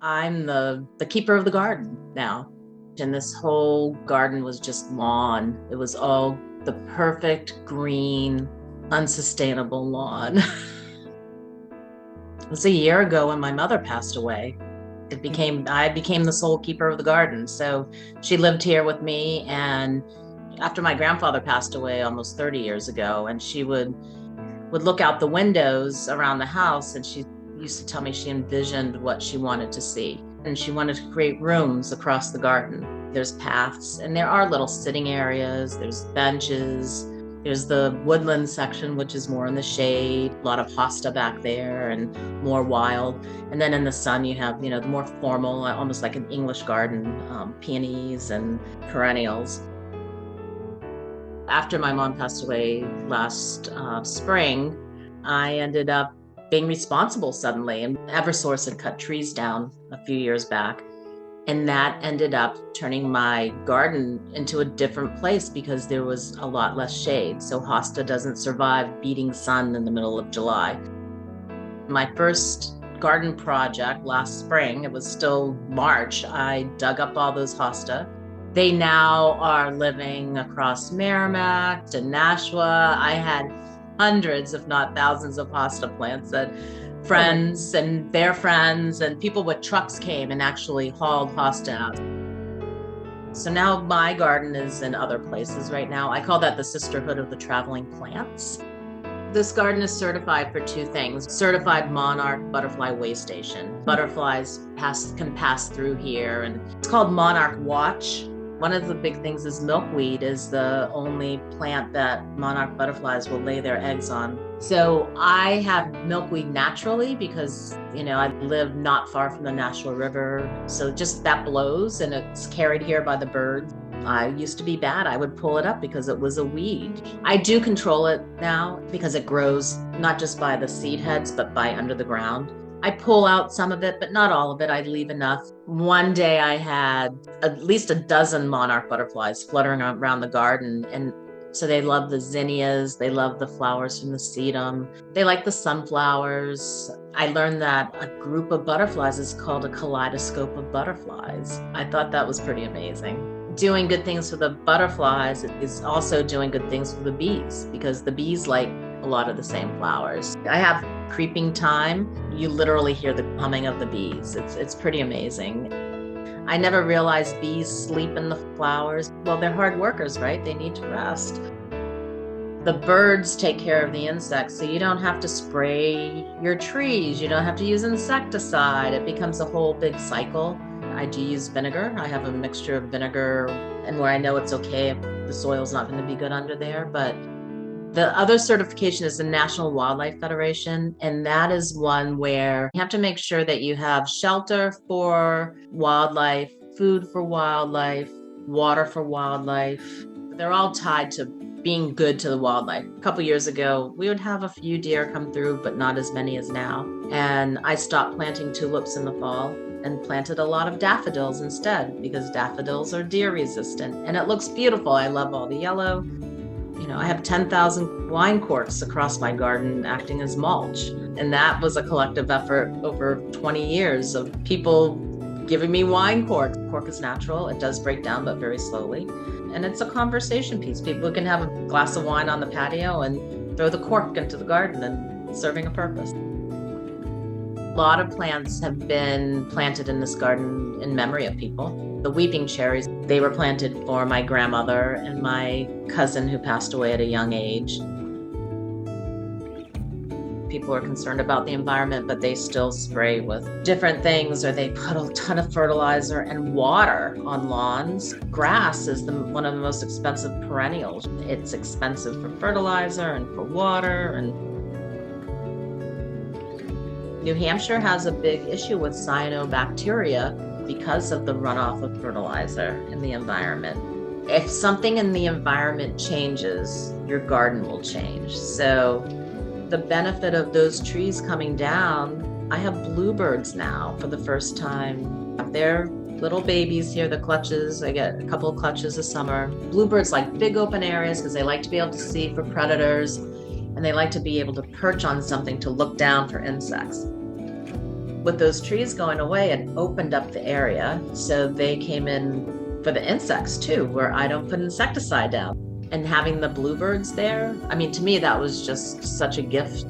I'm the keeper of the garden now. And this whole garden was just lawn. It was all the perfect green, unsustainable lawn. It was a year ago when my mother passed away. I became the sole keeper of the garden. So she lived here with me, and after my grandfather passed away almost 30 years ago, and she would look out the windows around the house, and she used to tell me she envisioned what she wanted to see. And she wanted to create rooms across the garden. There's paths, and there are little sitting areas, there's benches, there's the woodland section, which is more in the shade, a lot of hosta back there and more wild. And then in the sun, you have, the more formal, almost like an English garden, peonies and perennials. After my mom passed away last spring, I ended up being responsible suddenly. And Eversource had cut trees down a few years back. And that ended up turning my garden into a different place because there was a lot less shade. So hosta doesn't survive beating sun in the middle of July. My first garden project last spring, it was still March, I dug up all those hosta. They now are living across Merrimack to Nashua. I had hundreds, if not thousands, of hosta plants that friends and their friends and people with trucks came and actually hauled hosta out. So now my garden is in other places right now. I call that the Sisterhood of the Traveling Plants. This garden is certified for two things: certified monarch butterfly way station. Butterflies can pass through here, and it's called Monarch Watch. One of the big things is milkweed is the only plant that monarch butterflies will lay their eggs on. So I have milkweed naturally because, I live not far from the Nashua River. So just that blows and it's carried here by the birds. I used to be bad. I would pull it up because it was a weed. I do control it now because it grows not just by the seed heads, but by under the ground. I pull out some of it, but not all of it. I leave enough. One day I had at least a dozen monarch butterflies fluttering around the garden. And so they love the zinnias. They love the flowers from the sedum. They like the sunflowers. I learned that a group of butterflies is called a kaleidoscope of butterflies. I thought that was pretty amazing. Doing good things for the butterflies is also doing good things for the bees because the bees like a lot of the same flowers. I have creeping thyme. You literally hear the humming of the bees. It's pretty amazing. I never realized bees sleep in the flowers. Well, they're hard workers, right? They need to rest. The birds take care of the insects, so you don't have to spray your trees. You don't have to use insecticide. It becomes a whole big cycle. I do use vinegar. I have a mixture of vinegar and where I know it's okay if the soil's not going to be good under there, but the other certification is the National Wildlife Federation, and that is one where you have to make sure that you have shelter for wildlife, food for wildlife, water for wildlife. They're all tied to being good to the wildlife. A couple years ago, we would have a few deer come through, but not as many as now. And I stopped planting tulips in the fall and planted a lot of daffodils instead because daffodils are deer resistant. And it looks beautiful. I love all the yellow. I have 10,000 wine corks across my garden acting as mulch. And that was a collective effort over 20 years of people giving me wine corks. Cork is natural. It does break down, but very slowly. And it's a conversation piece. People can have a glass of wine on the patio and throw the cork into the garden and serving a purpose. A lot of plants have been planted in this garden in memory of people. The weeping cherries, they were planted for my grandmother and my cousin who passed away at a young age. People are concerned about the environment, but they still spray with different things, or they put a ton of fertilizer and water on lawns. Grass is one of the most expensive perennials. It's expensive for fertilizer and for water. And New Hampshire has a big issue with cyanobacteria because of the runoff of fertilizer in the environment. If something in the environment changes, your garden will change. So the benefit of those trees coming down, I have bluebirds now for the first time. They're little babies here, the clutches. I get a couple of clutches a summer. Bluebirds like big open areas because they like to be able to see for predators, and they like to be able to perch on something to look down for insects. with those trees going away, it opened up the area. So they came in for the insects too, where I don't put insecticide down. And having the bluebirds there, I mean, to me, that was just such a gift.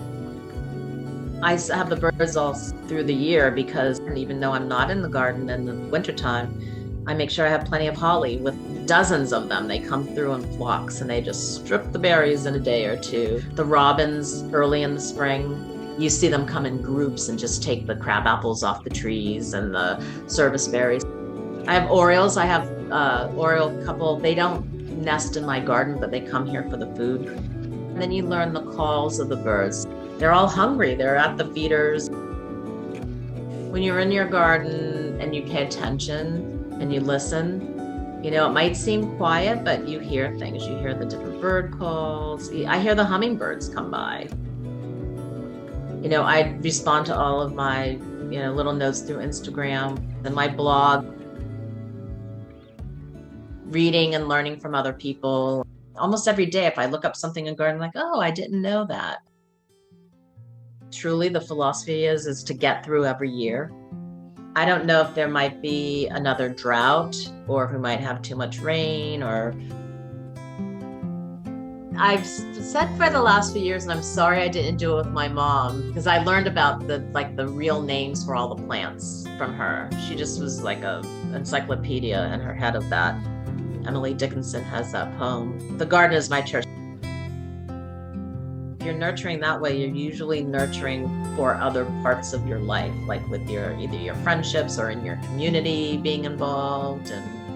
I have the birds all through the year because even though I'm not in the garden in the wintertime, I make sure I have plenty of holly with dozens of them. They come through in flocks and they just strip the berries in a day or two. The robins early in the spring, you see them come in groups and just take the crab apples off the trees and the service berries. I have orioles. I have oriole couple. They don't nest in my garden, but they come here for the food. And then you learn the calls of the birds. They're all hungry. They're at the feeders. When you're in your garden and you pay attention and you listen, it might seem quiet, but you hear things. You hear the different bird calls. I hear the hummingbirds come by. I respond to all of my, little notes through Instagram and my blog. Reading and learning from other people. Almost every day, if I look up something in garden, I'm like, oh, I didn't know that. Truly, the philosophy is to get through every year. I don't know if there might be another drought or if we might have too much rain or... I've said for the last few years, and I'm sorry I didn't do it with my mom, because I learned about the real names for all the plants from her. She just was like a encyclopedia in her head of that. Emily Dickinson has that poem. The garden is my church. If you're nurturing that way, you're usually nurturing for other parts of your life, like with either your friendships or in your community being involved. And